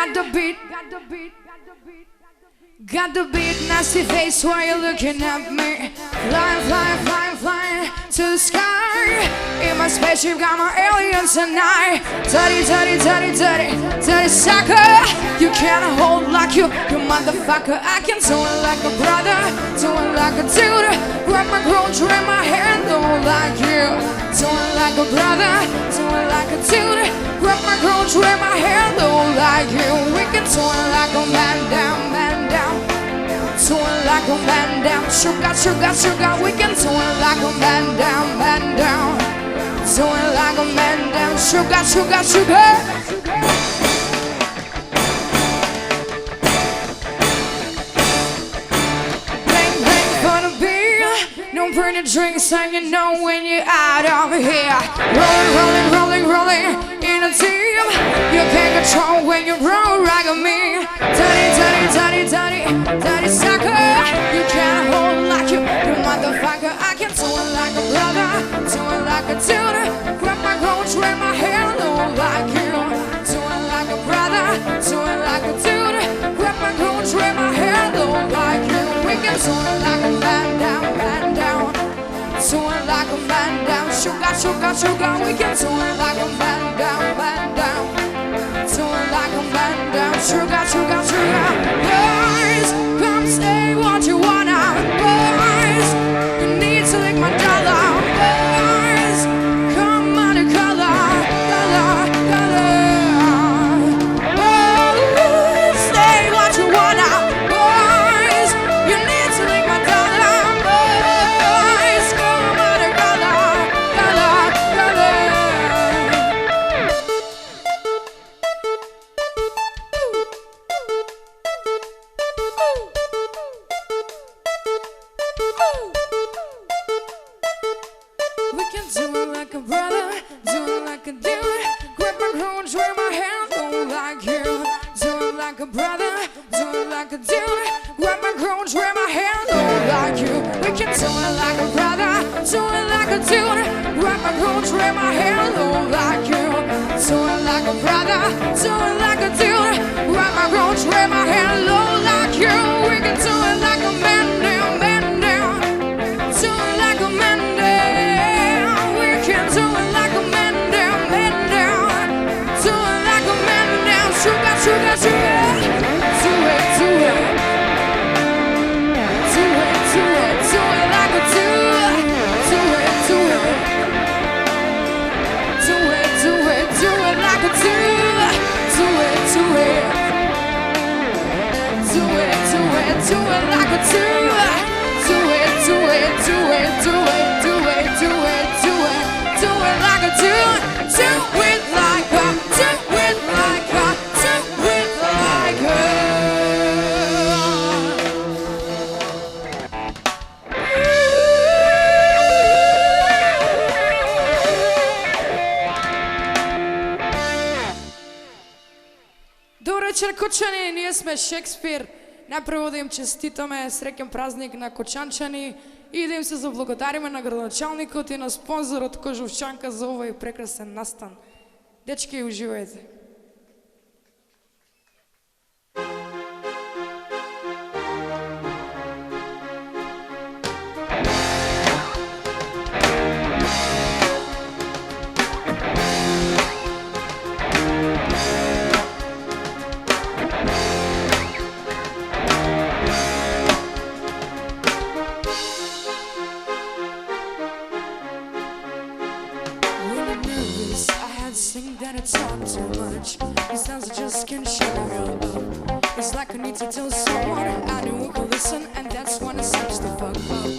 got the beat. Got the beat, nasty face while you're looking at me. Flying, flying, flying, flying to the sky. In my spaceship, got my aliens tonight. Dirty, dirty, dirty, dirty, dirty sucker. You can't hold like you motherfucker. I can do it like a brother, do it like a dude. Grab my girl, drag my hand, do it like you. Do it like a brother, do it like a dude. Grab my girl, drag my hand, do it like you. We can do it like a man down, man down. Do it like a man down. Sugar, sugar, sugar. We can do it like a man down, man down. Do it like a man down. Sugar, sugar, sugar. Bang, bang for the beer. No pretty drinks and you know when you're out of here. Rolling, rolling, rolling, rolling in a team. You can't control when you roll like me. Dirty, dirty, dirty, dirty, dirty sucker. You can't hold like you motherfucker. I can do it like a brother, do it like a dude. Grab my girl, drag my hair, do it like you. Do it like a brother, do it like a dude. Grab my girl, drag my hair, do it like you. We can do it like a man down, man down. Do it like a man down. Sugar, sugar, sugar. We can do it like a man down, man down. Do it like a man down. Sugar, sugar, sugar. Boys, come stay what you wanna. Boys, you need to lick my dollar. Boys, come on and color, color, color. Boys, stay what you wanna. Boys, you need to lick my dollar. Boys, come on and color, color, color. We can do it like a brother, do it like a dude. Grab my girl, drag my hand, do it like you. Do it like a brother, do it like a dude. Grab my girl, drag my hand, do it like you. We can do it like a brother, do it like a dude. Grab my girl, drag my hand, do it like you. Do it like a brother, do it like a dude. Grab my girl, drag my hand, do it like you. We can do it like a man down, man down. Do it like a man down. We can do it like a man down, man down. Do it like a man down. Sugar, sugar, sugar. Do it, do it. Do it, do it. Do it like a dude. Do it, do it. Do it, do it. Do it like a dude. Do it, do it. Do it, do it. Do it like a dude. Do it, do it, do it, do it, do it, do it, do it, do it like a dude, do it like a, do it like a, do it like a. Добър вечер, кочани, ние сме Шекспир. Najprvo da im čestitаме srećan praznik na Kočančani i da im se zablagodarime na gradonačelnikот i na sponzorot Kožuvčanka za ovaj prekrasan nastan. Dečki, uživajte. That it's all too much. These times I just can't shut it up. It's like I need to tell someone I knew who could listen, and that's when it seems to fuck up.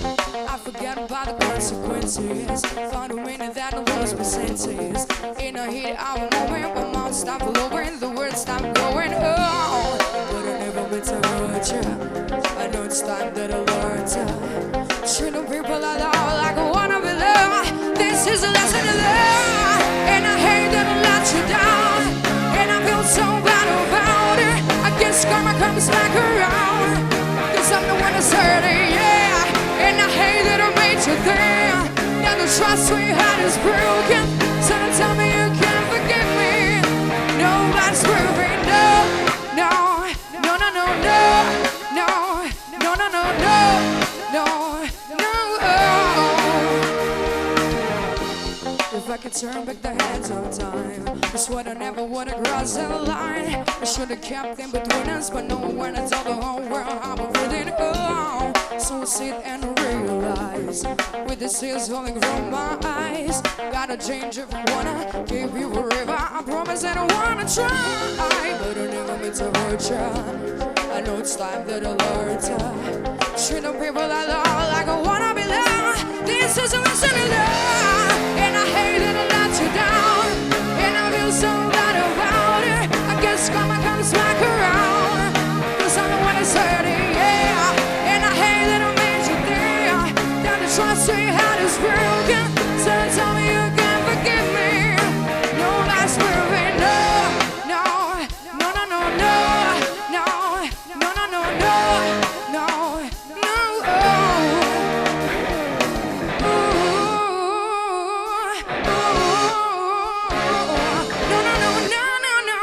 I forget about the consequences. Found a minute that I lost my senses. In a heat, I was moving, my mouth stopped lowering, the words stopped going. Oh, but I never meant to hurt you. I know it's time that I learned to treat the people I love like I wanna be loved. This is a lesson to learn, and I hate that I let you down, and I feel so bad about it. I guess karma comes back around, 'cause I'm the one that's hurting, yeah. And I hate that I made you think that the trust we had is broken. So don't tell me you can't forgive me. Nobody's perfect, no. If I could turn back the hands of time, I swear I never would have crossed the line. I should have kept them between us, but no one I told the whole world I'm avoiding. Oh, so I sit and realize, with the tears falling from my eyes, gotta change if I wanna keep you forever. I promise that I wanna try, but I never meant to hurt you. I know it's time that I learned to treat the people I love like I wanna be loved. This isn't listening love, and I hate that I let you down, and I feel so bad about it. I guess karma comes back around, 'cause I'm the one that's hurting, yeah. And I hate that I made you think that the trust we had is broken. So tell me you can forgive me. No, that's perfect, no, no, no, no, no, no, no, no, no, no, no, no, no, oh. No, no, no, no, no, no,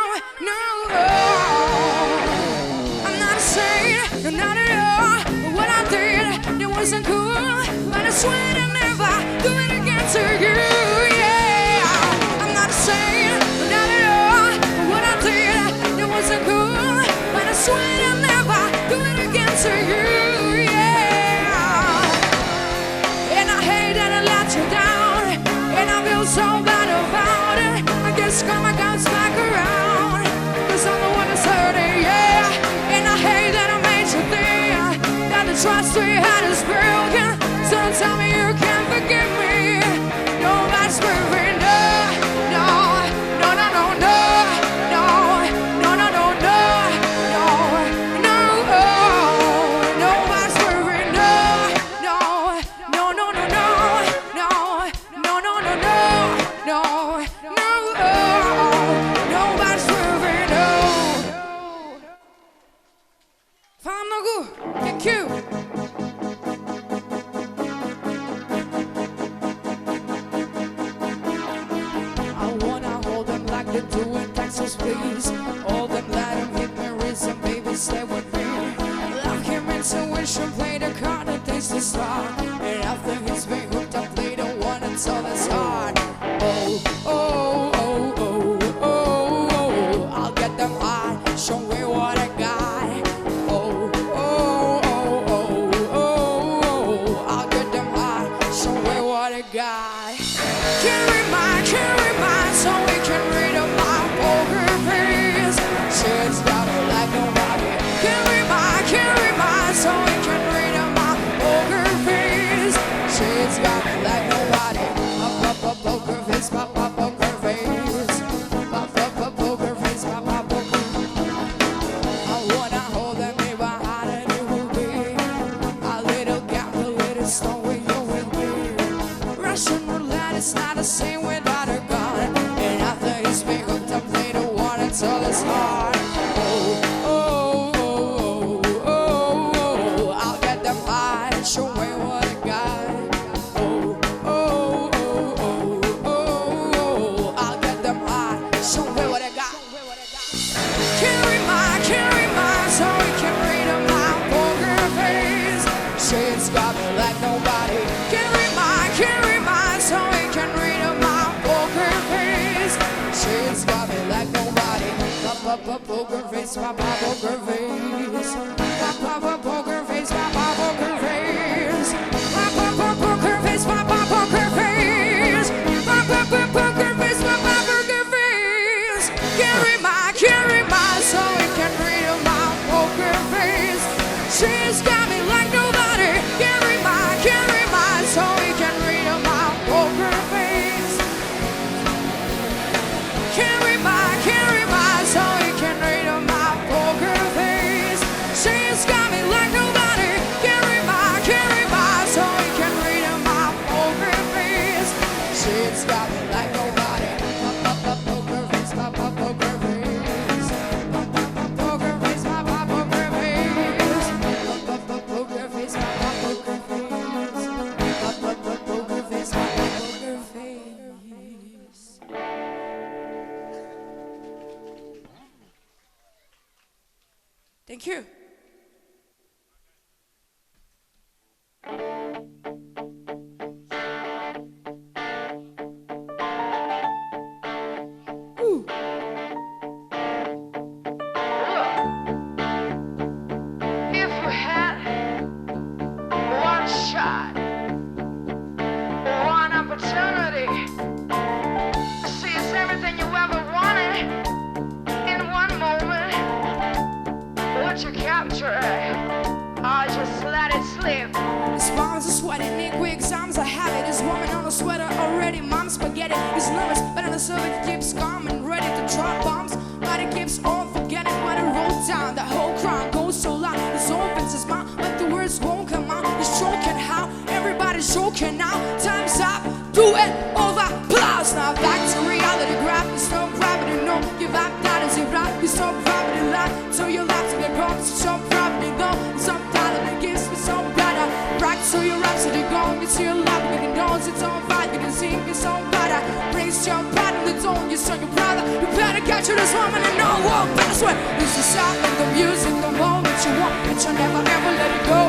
no, oh. I'm not a saint, not at all. What I did, it wasn't cool, but I swear I never do it again to you, yeah. I'm not a saint, not at all. What I did, it wasn't cool, but I swear I never do it again to you, yeah. And I hate that I let you down, and I feel so bad about it. I guess karma comes back around, 'cause I'm the one that's hurting, yeah. And I hate that I made you think that the trust we had is broken. So tell me you can forgive me. No, that's perfect, no, no, no, no, no, no, no, no, no, no, no, no, no, oh. No, that's perfect, no, no, no, no, no, no, no, no, no, no, no, no, no, oh. No, that's perfect, no. Fan Nogu, thank you. I wanna hold them like they do in Texas, please. Hold them, let them hit me, reason, baby, stay with me. Lock him intuition, play the card that takes the start. And after he's been hooked up, play the one until it's hard. Oh, oh, oh, oh, oh, oh, I'll get them high, show me what I got. Oh, oh, oh, oh, oh, oh, I'll get them high, show me what I got. Carry mine, so we can read about poker face. Shit's got me like nobody. Carry mine, so we can read about poker face. Shit's got me like nobody. Up, poker face, pop, poker face. Pop, poker face, pop, poker. I wanna hold them, maybe harder than it will be. A little gap, a little stone where you will be. Russian roulette is not the same without a gun. And after he's been hooked up, play the one until it's hard. Oh, oh, oh, oh, oh, oh, I'll get them high, show me what I got. Oh, oh, oh, oh, oh, oh, I'll get them high, show me what I got. Carry mine, so we can read about poker face. Shit's got me like nobody. Carry mine, so we can read about poker face. Shit's got me like nobody. Pop, poker face, pop, poker face. Pop, poker face, pop, poker face. Pop, poker face, pop, poker face. Pop, poker face, pop, poker face. Carry mine, so we can read about poker face. She's got me like nobody. Carry mine, so we can read about poker face. Carry mine, so we can read about poker face. She's got me like nobody. Carry mine, so we can read about poker face. She's got me like nobody. Pop, poker face, pop, poker face. Pop, poker face, pop, poker face. Pop, poker face, pop, poker face. Pop, poker face, pop, poker face. Thank you. so it keeps coming, ready to drop bombs. But it keeps on forgetting what it wrote down. The whole crowd goes so loud, it opens his mouth, but the words won't come out. He's choking how, everybody's choking now. Time's up, do it over, applause. Now back to reality, grab, you stop gravity, no, give up, that is your right. You stop gravity, lie, so you left to get wrong. So stop gravity, go, stop that, it gives me some better. Right, so your rhapsody gone, it's your love, but it knows it's on fire. You can sing your song better, raise your pride in the tone, you're so your brother. You better capture this woman and no walk past way. This is sound and the music, the moment you want, but you never ever let it go.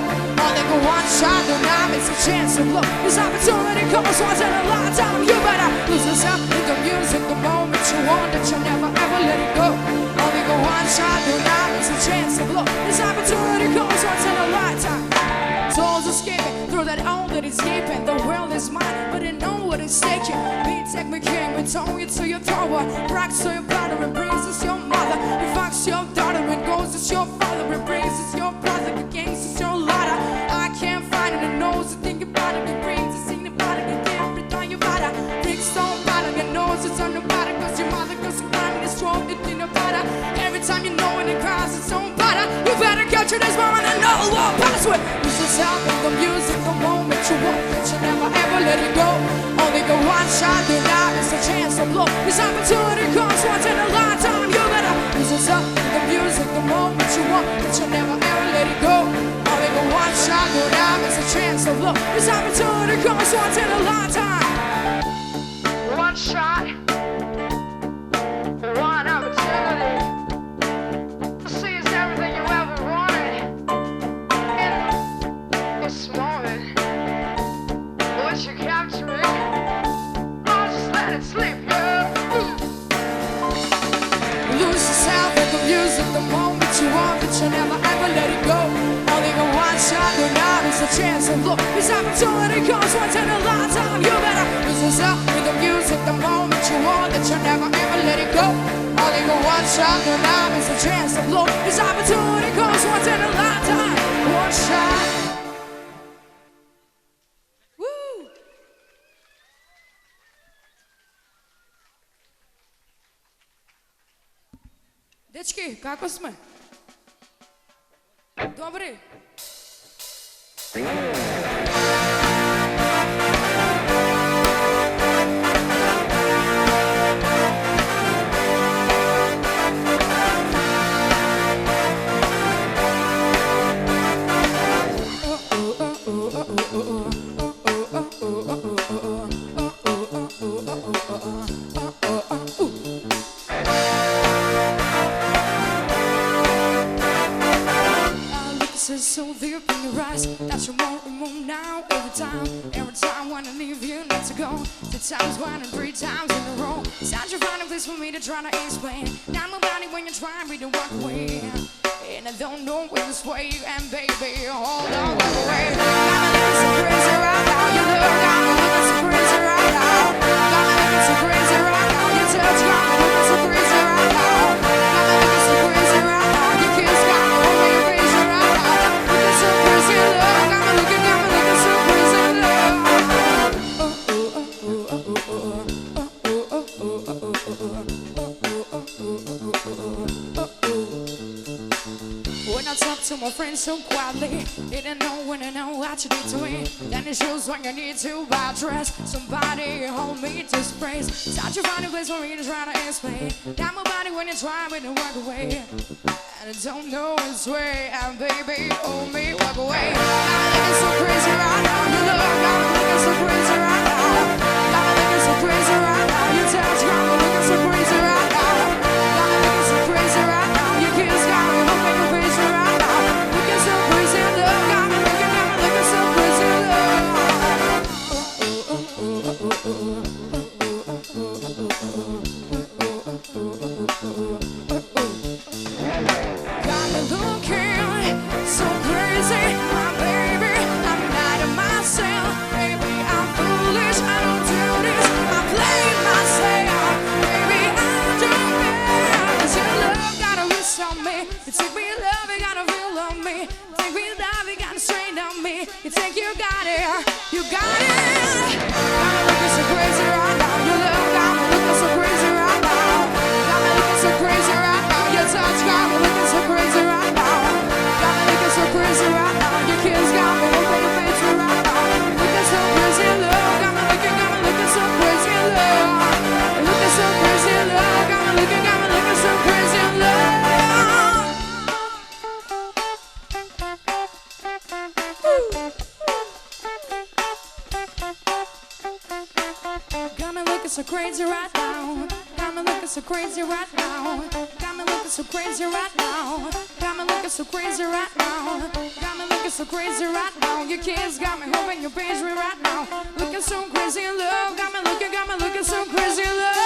Only go one shot, no now it's a chance to blow. This opportunity comes once in a lifetime. You better lose yourself in the music, the moment you want, that you never ever let it go. Only go one shot, no now it's a chance to blow. This opportunity comes once in a lifetime. Souls escaping through that hole that is gaping. The world is mine, but I know what it's taking. Me take me king, we tone you to your thrower. Rocks to your brother, and praises your mother. It fucks your daughter, and goes it's your father. And praises your brother, the kings is your ladder. I can't find it, and knows to think about it. And brings to sing about it, and can't breathe on your body. Bricks don't bother, and knows it's on the bottom. Cause your mother goes to climb, it's strong, it's in the bottom. Every time you know it, it cries its own bottom. You better capture this moment and know what password. This is how the music, the moment you want, but you never ever let it go. Only go one shot, do not miss a chance to blow. This opportunity comes once in a lifetime. You better this is how the music, the moment you want, but you never ever let it go. Only go one shot, do not miss a chance to blow. This opportunity comes once in a lifetime. One shot, one opportunity. Seize everything you ever wanted in this moment. What you capturing, oh, just let it sleep, yeah. Lose yourself in the music, the moment you want, but you never ever let it go. Only go one shot, no now is a chance to look. This opportunity comes once in a lifetime. You better lose yourself in the music, the moment you want, that you never ever let it go. Only go one shot, no now is a chance to look. This opportunity comes once in a lifetime. One shot. Woo! Dečki, kako sme? Dobri? So deep in your eyes that you won't remove now. Every time when I leave you not to go. 2 times, 1 and 3 times in a row. Such a funny place for me to try to explain. Not my body when you try me to walk away, and I don't know when this way. And baby, hold on, walk away. Got me looking so crazy right now. You look, got me looking so crazy right now. Got me looking so crazy right now. Your touch got me looking so crazy right now. Got me looking so crazy right now. Your kiss got me looking crazy right now. So crazy love, got me looking so crazy love. When I talk to my friends so quietly, they don't know when I know what you did to me. Then it shows when you need to buy a dress. Somebody hold me to praise. Such a funny place for me to try to explain. Not my body when you try me to walk away, and I don't know its way. And baby, hold me, walk away. Got me looking so crazy right now. You look, got me looking so crazy right now. Got me looking so crazy right now. Your touch got me looking so crazy right now. Got me looking so crazy right now. Your kiss got me looking crazy right now. Looking so crazy love. Got me looking so crazy love. Got me looking so crazy, my baby. I'm not myself, baby. I'm foolish. I don't do this. I play. crazy right now. Got me looking so crazy right now. Got me looking so crazy right now. Got me looking so crazy right now. Got me looking so crazy right now. Your kids got me hoping your page me right now. Looking so crazy in love. Got me looking so crazy in love.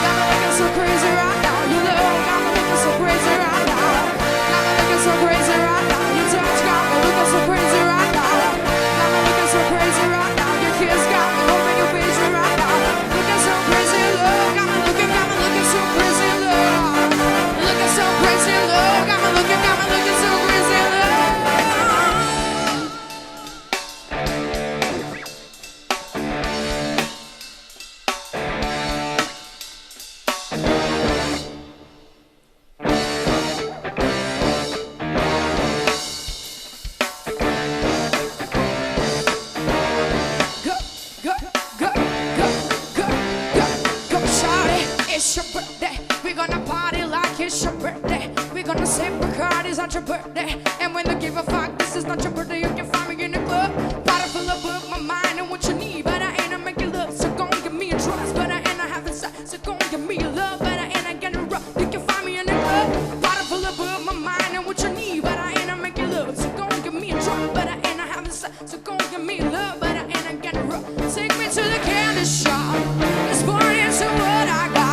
Got me looking so crazy right now. Your love got me looking so crazy right now. Got me looking so crazy right now. Your touch got me looking so crazy right now. Got me looking so crazy right now. Your kids got me hoping your page me right now. Looking so crazy in love. Got me looking so crazy in love. Looking so crazy in love. Got me looking so crazy in love. It's your birthday, we're gonna party like it's your birthday. We're gonna sip Bacardi's on your birthday. And when they give a fuck, this is not your birthday. You can find me in the club, bottle full of book, my mind and what you need. But I ain't a make you love, so gon' give me a trust. But I ain't a having sex, so gon' give me a love. But I ain't a getting rough, you can find me in the club, bottle full of book, my mind and what you need. But I ain't a make you love, so gon' give me a trust. But I ain't a having sex, so gon' give me a love. But I ain't a getting rough. Take me to the candy shop, let's party into what I got.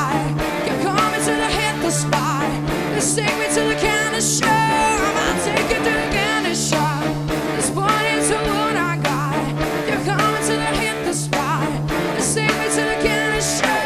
The spot. Let's take me to the candy shop. I'll take you to the candy shop. Let's party into what I got. You're coming to the hit the spot. Let's take me to the candy shop.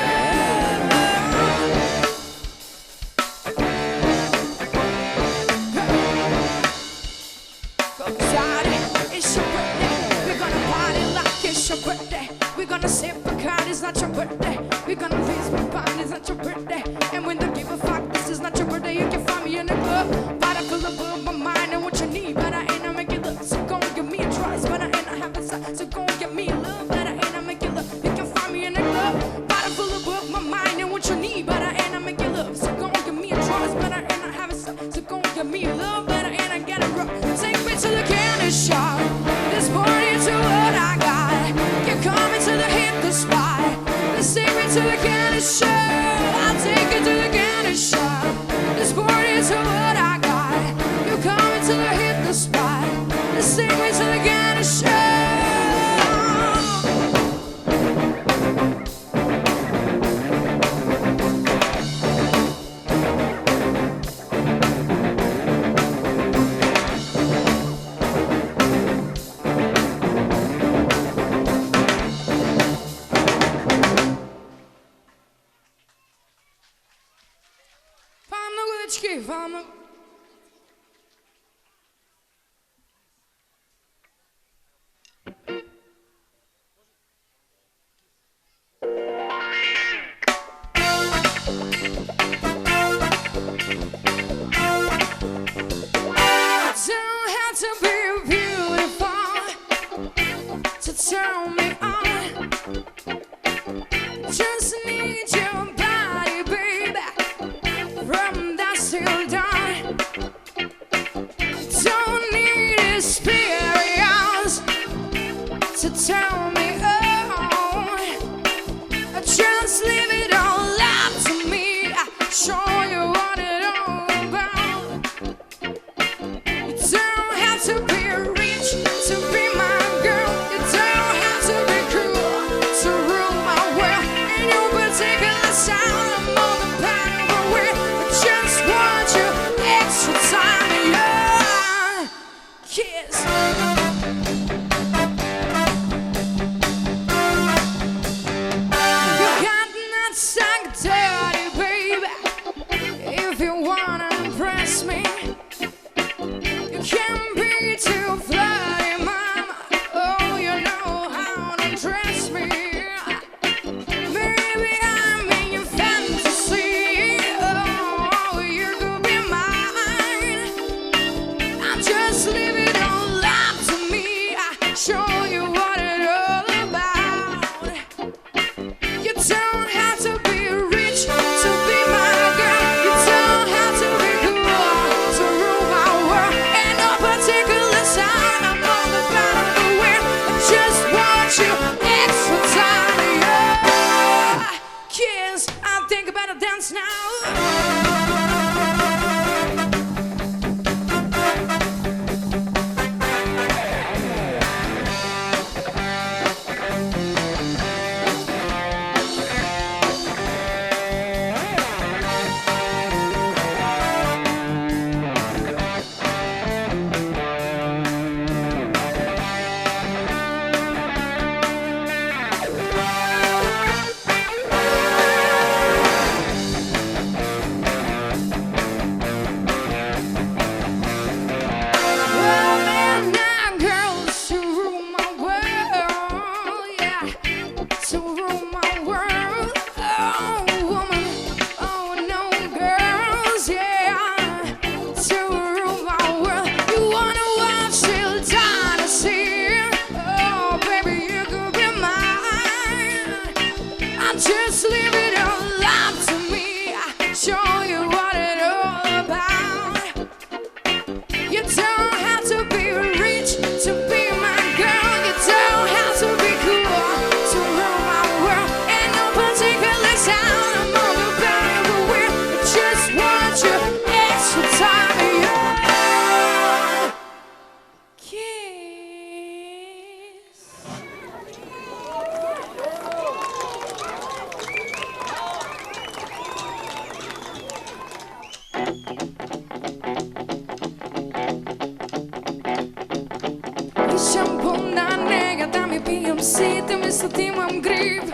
Go party, it's your birthday. We're gonna party like it's your birthday. We're gonna sip Bacardi, it's not your birthday. We're gonna raise my body, it's not your birthday. And when they give a fuck, this is not your birthday. You can find me in the club, bottle full of book, my mind and what you need. But I ain't a make you look, so gon' give me a trust. But I ain't a having sex, so gon' give me a love. But I ain't a make you look, you can find me in the club, bottle full of book, my mind and what you need. But I ain't a make you look, so gon' give me a trust. But I ain't a having sex, so gon' give me a love. But I ain't a get it rough. Take me to the candy shop, this party to what I got. You're coming to the hit the spot. Let's take me to the candy shop. I'll take you to the candy shop. This party is what I got. You coming to the hit the spot. Let's take me to the candy shop. Vamos. Don't have to be beautiful to turn me on. Just need your body, baby, from dusk till dawn. Don't need experience to tell me on. Just leave it all up to me. Show you what it all about. You don't have to be rich to be my girl. You don't have to be cool to rule my world. In your particular style, I'm on the path of a way. I just want you extra time in your kiss. You got that suck dirty, baby. If you wanna impress me, you can't be too flirty, mama. Oh, you know how to dress me. Baby, I'm in your fantasy. Oh, you could be mine. I'll just leave it all up to me. I show you what it's all about. You don't have to be rich to be my girl. You don't have to be cool to rule my world. Ain't no particular sign, I'm on the bottom of the world. I just want you extra time, yeah. dance now. Just leave it all up to me. Show you what it's all about. You don't have to be rich to be my girl. You don't have to be cool to rule my world. Ain't no particular sound. I'm all about everywhere. I just want you extra time. Yeah. Kiss. Шампуна нега да ми пием сите, мисля да имам грип.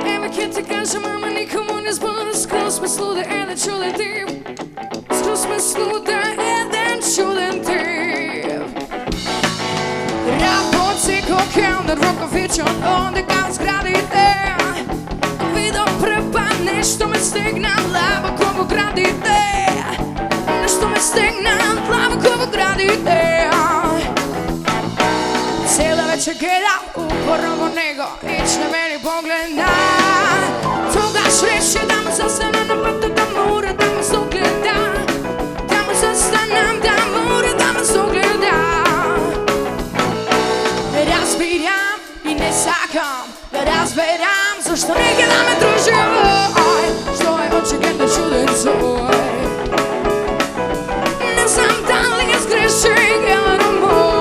Еме ке ти кажем, ама никому не збора. Скоро сме с луда еден чуден тип. Скоро сме с луда еден чуден тип. Работи кокелнер, ръкавичен, отдекам сградите. Видом пръпа, нещо ме стигна, лава колко градите. Нещо ме стигна, лава колко градите. Cijela večer gleda uporno nego, ić na meni pogleda. Togaš reći da mu zastanem na putu, da mora da mu sugleda. Da mu zastanem, da mora da mu sugleda. Razbiram i ne sakam, da razberam zašto nikada me druži. Što je očigledno čuden svoj. Ne znam da li je zgrešen gledano moj.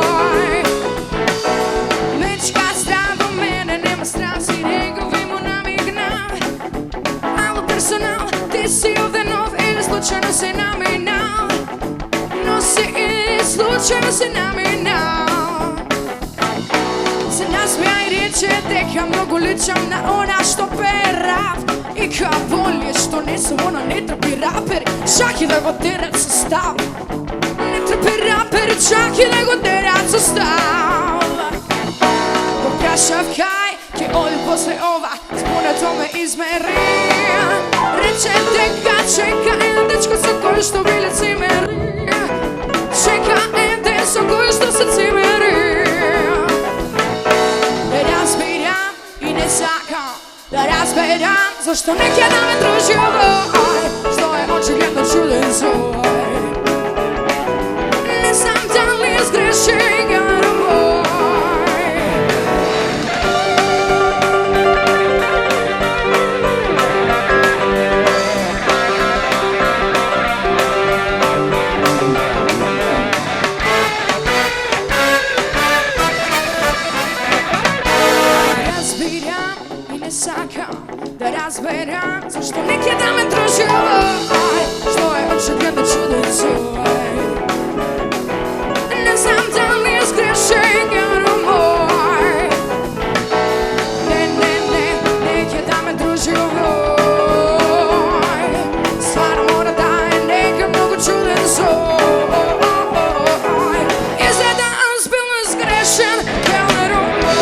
Ti si ovdje nov ili slučajno si naminal. No si ili slučajno si naminal. Se nasmija i riječe deka mnogo ličam na ona što pera. I kao bolje što nisam ona ne trpi raperi. Čak i da go terac stav. Ne trpi raperi čak i da go terac stav. Poprašav kaj ke ovdje posle ova spuna tome izmeri. Reče deka čeka en dečko sa koju što bili cimeri. Čeka en dečko sa koju što se cimeri. Da razbiram i ne sakam, da razberam zašto nikada me druži ovoj. Što je očigledno čuden svoj. Ne znam da li je zgrešen gledano moj. Da razberam zašto nikada me druži ovoj. Što je očigledno čuden svoj. Ne znam da li je zgrešen gledano moj. Ne, nikada me druži ovoj. Stvarno mora da je neka mnogo čuden svoj. Izgleda ozbiljno zgrešen gledano moj.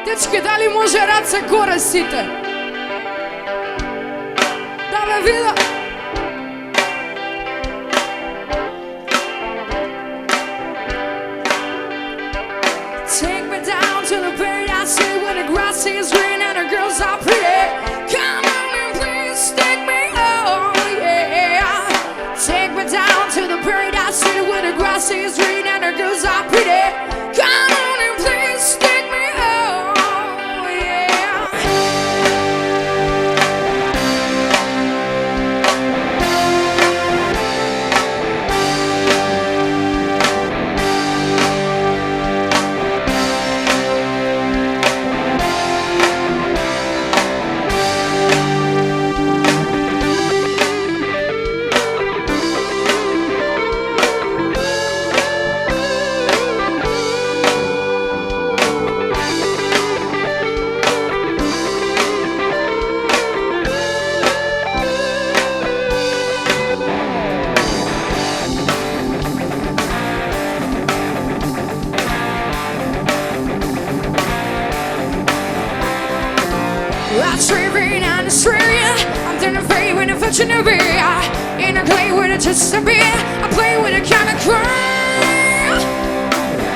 Dečki, da li može rad se koristite? Da me vida. is green and the girls are pretty. Come on and please take me home, yeah. Take me down to the paradise city where the grass is green and the girls are pretty. Come on and please take me home, yeah. I'm streaming on Australia. I'm doing a fade with a fortune to be. In a clay with a just to be. I play with a kind of crime.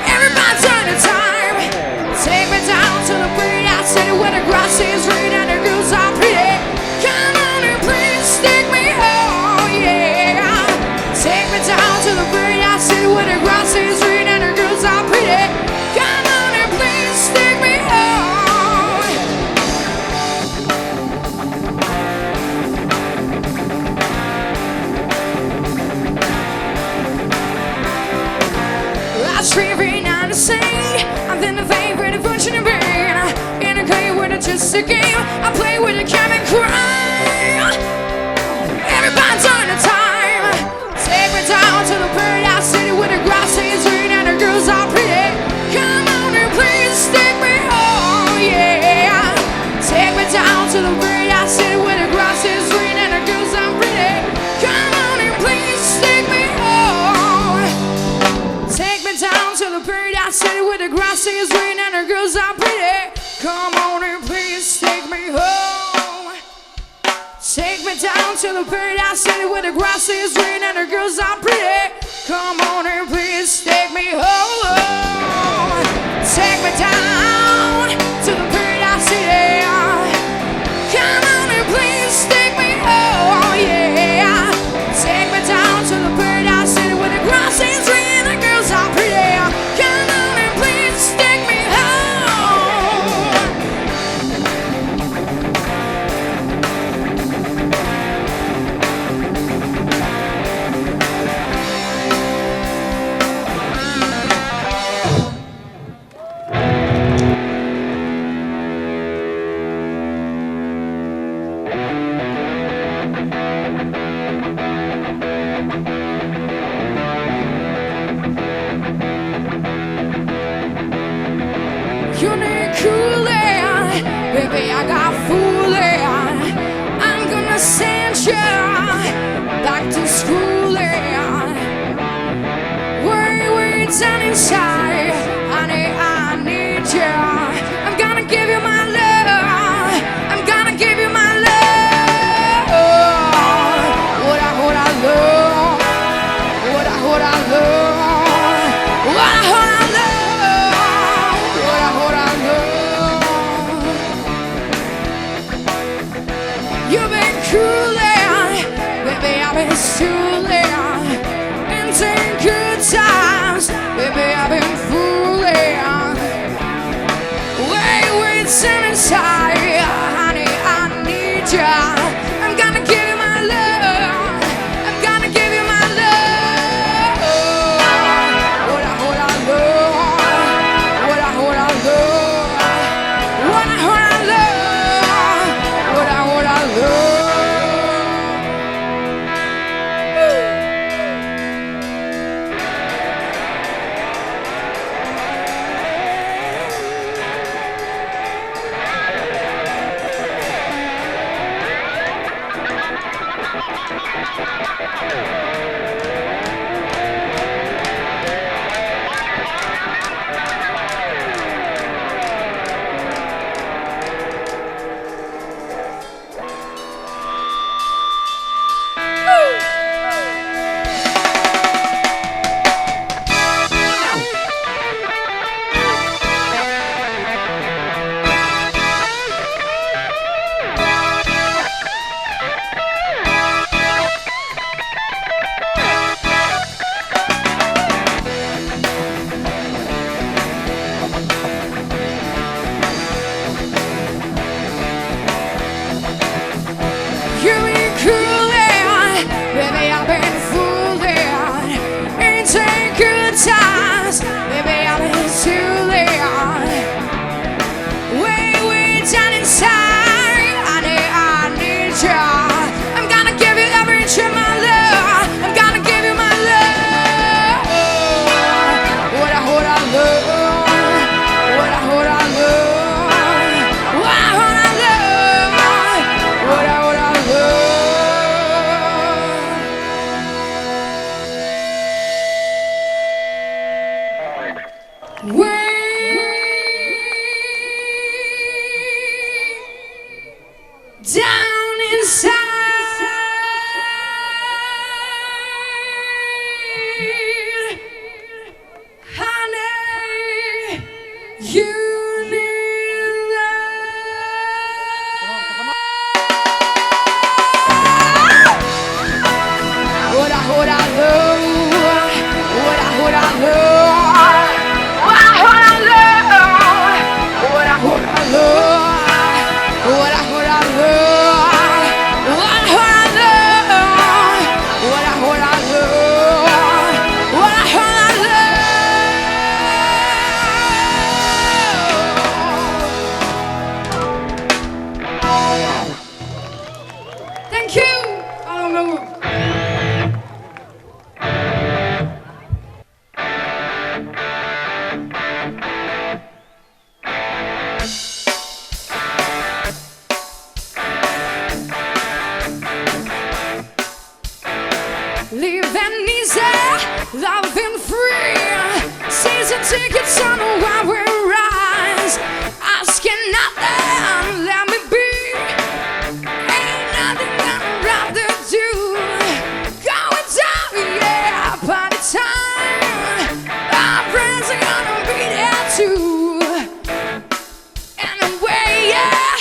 Everybody's on the time. Take me down to the pretty city where the grass is green and the girls are pretty. Come on and please take me home, yeah. Take me down to the pretty city where the grass is green and the girls are pretty. Come on and please take me home. Streaming on the scene. I'm in the favorite of fortune to be. In a clay with a just a game. I play with a common crime. Everybody's on the time. Take me down to the paradise city where the grass is green and the girls are pretty. Come on and please take me home, yeah. Take me down to the paradise city where the grass is green and the girls are pretty. Come on and please take me home. Take me down to the paradise city where the grass is green and the girls are pretty. Come on and please take me home. Take me down to the paradise city where the grass is green and the girls are pretty. Come on and please take me home. Take me down to the paradise city. Come on and please take me home, yeah. Take me down to the paradise city where the grass is green and the girls are pretty. Come on and please take me home. You need cooling, baby, I got fooling. I'm gonna send you back to school. Way down inside, honey, I need you. I'm gonna give you my love. I'm gonna give you my love. What I love. What I love. What I You've been cooling, baby, I've been stooling. And taking good times, baby, I've been easy, loving free. Season tickets on a one-way rise. Asking nothing, let me be. Ain't nothing that I'd rather do. Going down, yeah, party time. Our friends are gonna be there too. Anyway, yeah,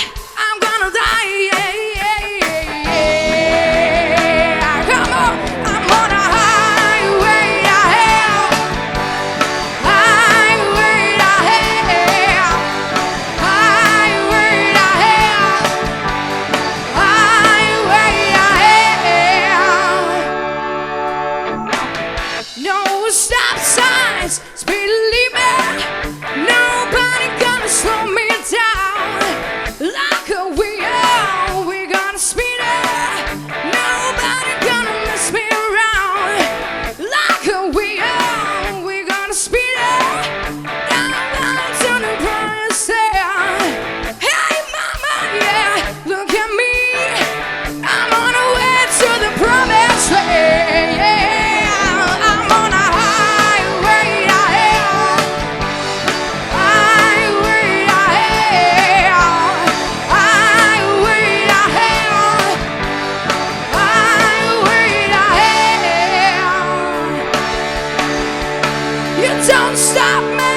I'm gonna die, yeah, yeah, yeah. Come on, I'm on a highway to hell. Highway to hell. Highway to hell. Highway to hell. No stop signs, speed limit. Nobody gonna slow me down. Like a wheel, we gonna speed up. Nobody gonna mess me around. Like a wheel, we gonna speed up. I'm gonna turn the promise there. Hey mama, yeah, look at me. I'm on the way to the promised land. Yeah, I'm on a highway to hell. Highway to hell. Highway to hell. Highway to hell. You don't stop me.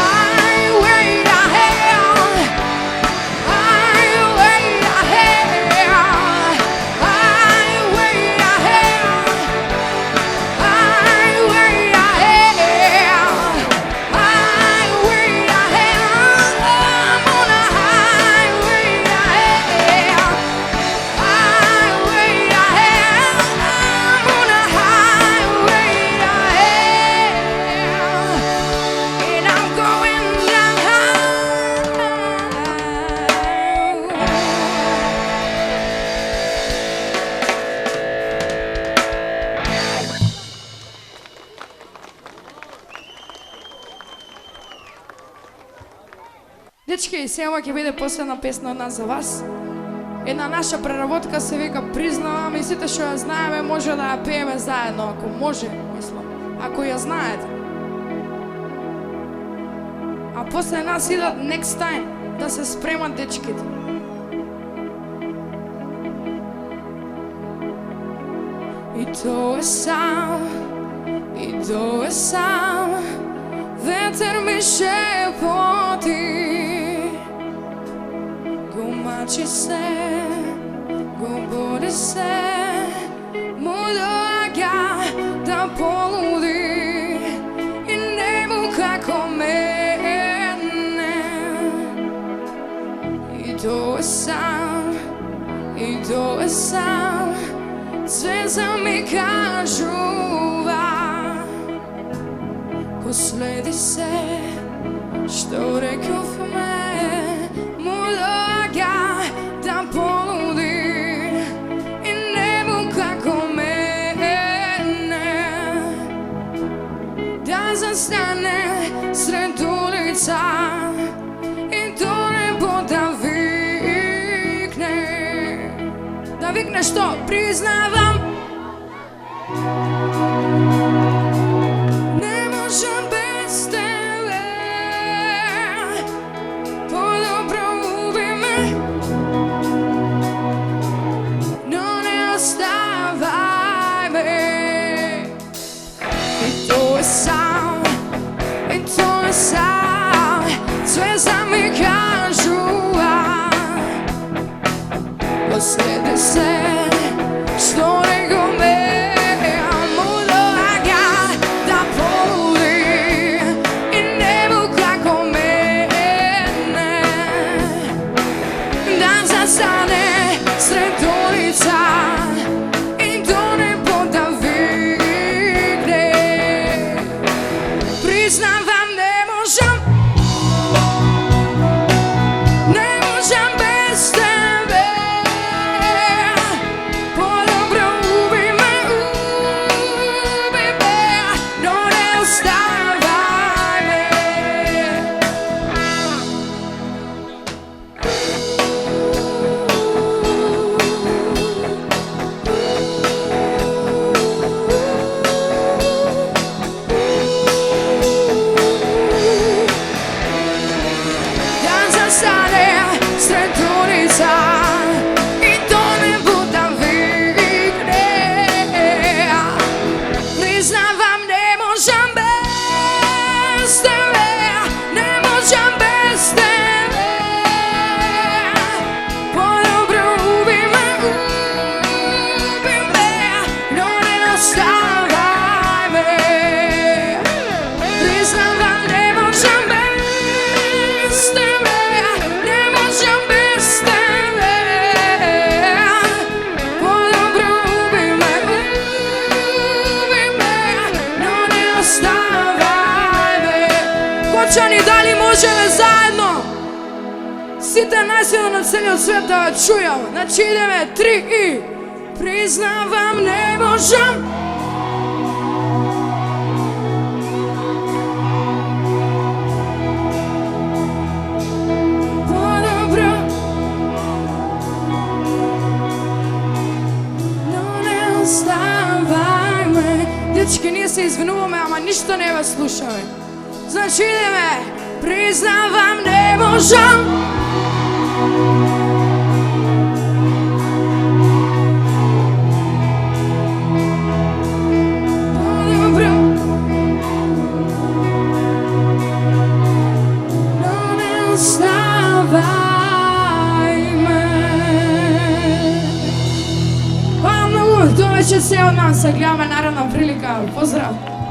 Highway to hell. Highway to hell. Highway to hell. Highway to hell. Highway to hell. I'm on a highway to hell. Highway to hell. I'm on a highway to hell. And I'm going down. Дечки, сега ќе биде последна песна од нас за вас. Една наша преработка се вика Признавам и сите што ја знаеме може да ја пееме заедно, ако може, мислам, ако ја знаете. А после нас идат Next Time, да се спремат дечките. И то е сам, и то е сам, ветер ми шепоти. Го мачи се, го боди се, му доаѓа да полуди и нему како мене. И то е сам, и то е сам, звезда ми кажува, го следи се, што рекувме, му доаѓа да полуди и нему како мене, да застане сред улица и до небо да викне што? Признавам. Не можам без тебе, по-добро уби ме, но не оставај ме. И то е сам, и то е сам, звезда ми кажува, последи се, што него ме му доаѓа да полуди и нему како мене, да застане сред улица и до небо да ostavaj me. Priznavam, ne možem bez tebe, ne možem bez tebe. Dobro ubi me, no ne ostavaj me. Kočani, da li možemo zajedno? Site najsvjedno na celi od sveta čujemo. Znači ideme, 3 i priznavam, ne možem. Dobro, no ne ostavaj me. Dječki, nije se izvinuo me, ama ništa ne vas slušao. Znači ideme, priznavam, ne možem. To već je sve od nas, gledamo naravno prilika, pozdrav!